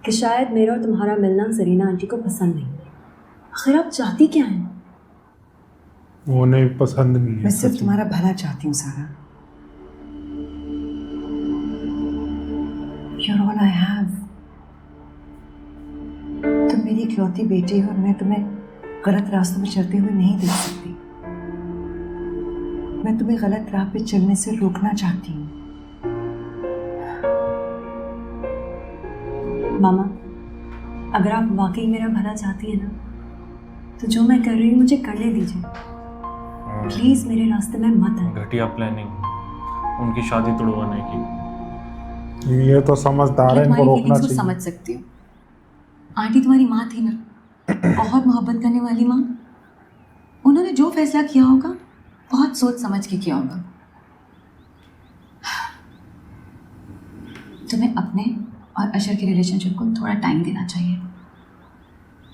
कि शायद मेरा और तुम्हारा मिलना जरीना आंटी को पसंद नहीं। आखिर आप चाहती क्या हैं? वो नहीं पसंद नहीं है। मैं सिर्फ तुम्हारा भला चाहती हूँ सारा। You're all I have. तुम मेरी इकलौती बेटी हो और मैं तुम्हें गलत रास्तों में चलते हुए नहीं देख सकती। मैं तुम्हें गलत राह पे चलने से रोकना चाहती हूँ। मामा, अगर आप वाकई मेरा भला चाहती है ना, तो जो मैं कर रही हूँ मुझे करने दीजिए। प्लीज मेरे रास्ते में मत आए। घटिया प्लानिंग उनकी शादी तोड़वाने की। ये तो समझदार है, इनको रोकना चाहिए। समझ सकती हूँ। आंटी तुम्हारी माँ थी ना, बहुत मोहब्बत करने वाली माँ। उन्होंने जो फैसला किया होगा बहुत सोच समझ के किया होगा। तुम्हें अपने और अशर के रिलेशनशिप को थोड़ा टाइम देना चाहिए।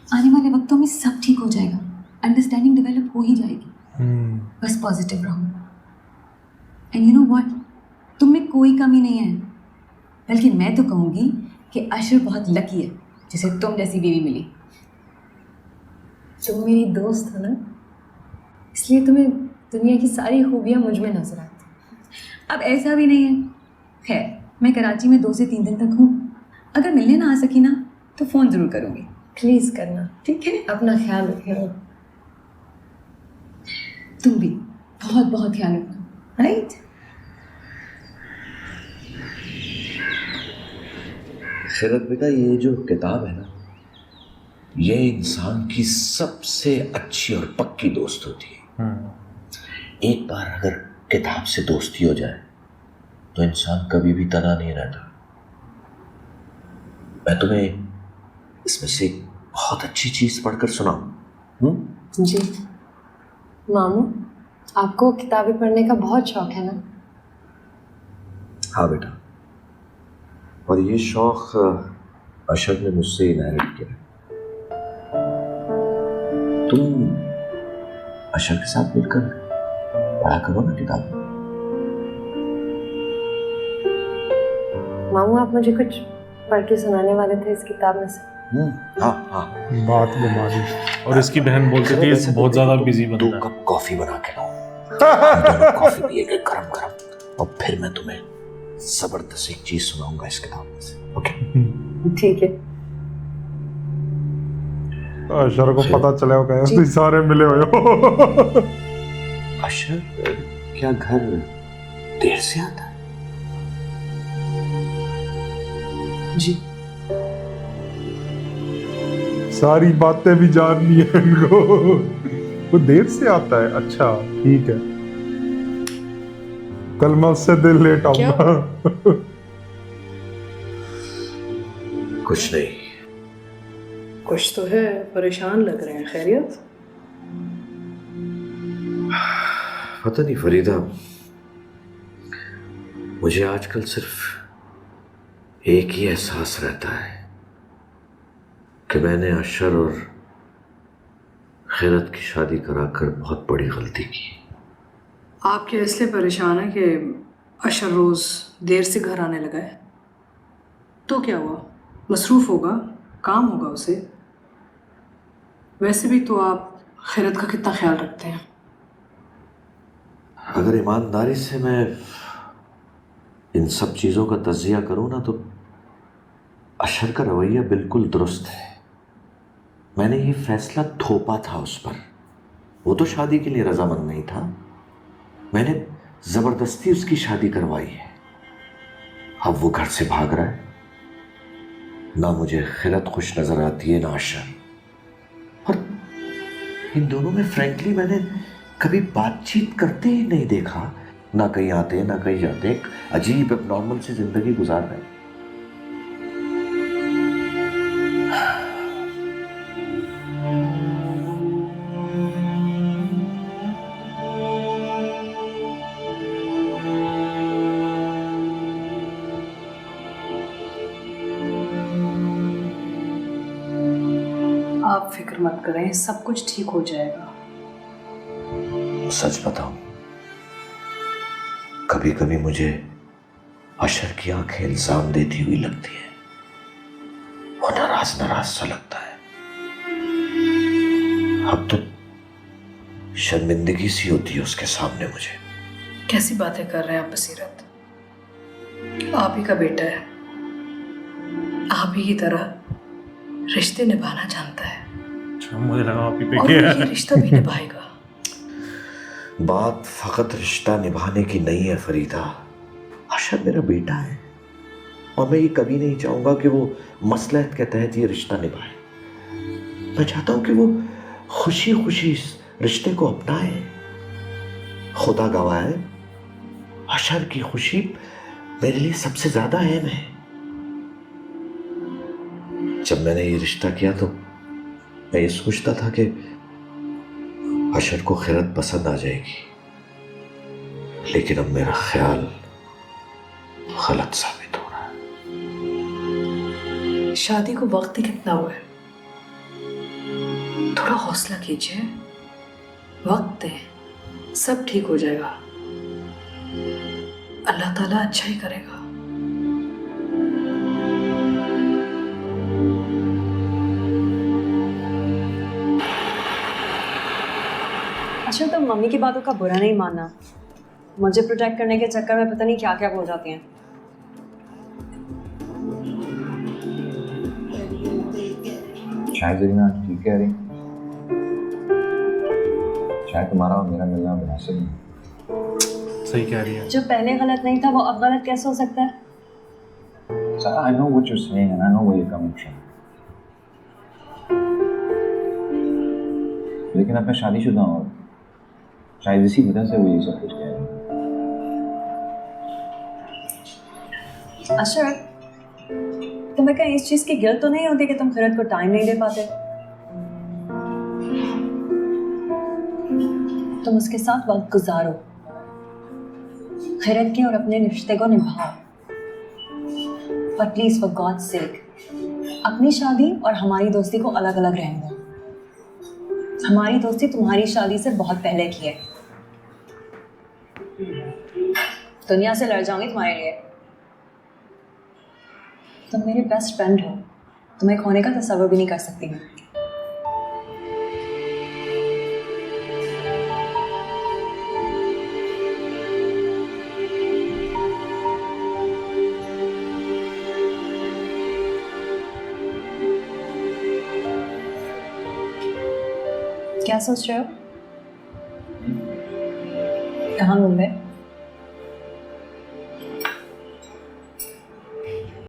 आने वाले वक्तों में सब ठीक हो जाएगा, अंडरस्टैंडिंग डेवलप हो ही जाएगी। बस पॉजिटिव रहो। एंड यू नो व्हाट, तुम में कोई कमी नहीं है, बल्कि मैं तो कहूँगी कि अशर बहुत लकी है जिसे तुम जैसी बीवी मिली। तुम मेरी दोस्त हो ना, इसलिए तुम्हें दुनिया की सारी खूबियाँ मुझ में नजर आती। अब ऐसा भी नहीं है। खैर, मैं कराची में 2 से 3 दिन तक हूँ। अगर मिलने ना आ सकी ना तो फ़ोन ज़रूर करूँगी। प्लीज़ करना, ठीक है? अपना ख्याल रखना। तुम भी बहुत बहुत ख्याल रखना, राइट? खैरत बेटा, ये जो किताब है ना, ये इंसान की सबसे अच्छी और पक्की दोस्त होती है। एक बार अगर किताब से दोस्ती हो जाए तो इंसान कभी भी तना नहीं रहता। मैं तुम्हें इसमें से एक बहुत अच्छी चीज पढ़कर सुनाऊं? जी मामू, आपको किताबें पढ़ने का बहुत शौक है ना? हाँ बेटा, और ये शौक अशर ने मुझसे इनहेरिट किया। तुम अशर के साथ मिलकर पढ़ा करो ना किताब। मामू, आप मुझे कुछ पढ़ के सुनाने वाले थे इस किताब में से। हाँ हाँ। बात घुमा दी। और इसकी बहन बोलती थी ये बहुत ज्यादा बिजी बंदा है। 2 कप कॉफी बना के लाओ। हम दोनों कॉफी पिएंगे गरम गरम, और फिर मैं तुम्हें जबरदस्त एक चीज सुनाऊंगा इस किताब में से। ओके? ठीक है। अशर को पता चले हो गए सारे मिले हुए हो। अशर क्या घर देर से आता है? जी। सारी बातें भी जाननी है इनको। वो देर से आता है? अच्छा ठीक है, कल मैं उससे दिल लेट आऊंगा। कुछ नहीं। कुछ तो है, परेशान लग रहे हैं। खैरियत? पता नहीं फरीदा, मुझे आजकल सिर्फ एक ही एहसास रहता है कि मैंने अशर और खैरत की शादी कराकर बहुत बड़ी गलती की। आप क्या इसलिए परेशान है कि अशर रोज देर से घर आने लगा है? तो क्या हुआ, मसरूफ होगा, काम होगा उसे। वैसे भी तो आप खैरत का कितना ख्याल रखते हैं। अगर ईमानदारी से मैं इन सब चीज़ों का तज्जिया करूँ ना, तो अशर का रवैया बिल्कुल दुरुस्त है। मैंने ये फैसला थोपा था उस पर। वो तो शादी के लिए रजामंद नहीं था, मैंने ज़बरदस्ती उसकी शादी करवाई है। अब वो घर से भाग रहा है। ना मुझे खैरत खुश नज़र आती है, ना अशर। और इन दोनों में फ्रैंकली मैंने कभी बातचीत करते ही नहीं देखा। ना कहीं आते ना कहीं जाते, एक अजीब एबनॉर्मल सी जिंदगी गुजार रहे। आप फिक्र मत करें, सब कुछ ठीक हो जाएगा। सच बताऊं, कभी कभी मुझे अशर की आंखें इल्जाम देती हुई लगती है। वो नाराज नाराज सा लगता है। अब तो शर्मिंदगी सी होती है उसके सामने मुझे। कैसी बातें कर रहे हैं आप बसीरत? आप ही का बेटा है, आप ही की तरह रिश्ते निभाना जानता है अच्छा, मुझे लगा आप ही पे और किया ये रिश्ता भी निभाएगा। बात फकत रिश्ता निभाने की नहीं है फरीदा। अशर मेरा बेटा है और मैं ये कभी नहीं चाहूंगा कि वो मसलहत के तहत ये रिश्ता निभाए। मैं चाहता हूं कि वो खुशी खुशी इस रिश्ते को अपनाए। खुदा गवाह है, अशर की खुशी मेरे लिए सबसे ज्यादा अहम है। जब मैंने ये रिश्ता किया तो मैं ये सोचता था कि अशर को खैरत पसंद आ जाएगी, लेकिन अब मेरा ख्याल गलत साबित हो रहा है। शादी को वक्त ही कितना हुआ है, थोड़ा हौसला कीजिए, वक्त है, सब ठीक हो जाएगा। अल्लाह ताला अच्छा ही करेगा। अच्छा, तो मम्मी की बातों का बुरा नहीं मानना। मुझे प्रोटेक्ट करने के चक्कर में पता नहीं क्या क्या हो जाती हैं। शायद जरीना ठीक कह रही, शायद तुम्हारा और मेरा मिलना मुनासिब नहीं। सही कह रही है। जो पहले गलत नहीं था वो अब गलत कैसे हो सकता है? So I know what you're saying and I know where you're coming from. लेकिन अब मैं शादीशुदा हूँ, शायद इसी वजह से वो ये सब कुछ कह रही है। अशर, तुम्हें कहीं इस चीज की गिल्ट तो नहीं होती कि तुम खैरत को टाइम नहीं दे पाते? तुम उसके साथ वक्त गुजारो, खैरत के और अपने रिश्ते को निभाओ, पर प्लीज फॉर गॉड्स सेक अपनी शादी और हमारी दोस्ती को अलग अलग रहने दो। हमारी दोस्ती तुम्हारी शादी से बहुत पहले की है। दुनिया से लड़ जाऊंगी तुम्हारे लिए। तुम मेरे बेस्ट फ्रेंड हो, तुम्हें खोने का तसव्वुर भी नहीं कर सकती मैं। क्या सोच रहे हो? कहाँ मुंबई?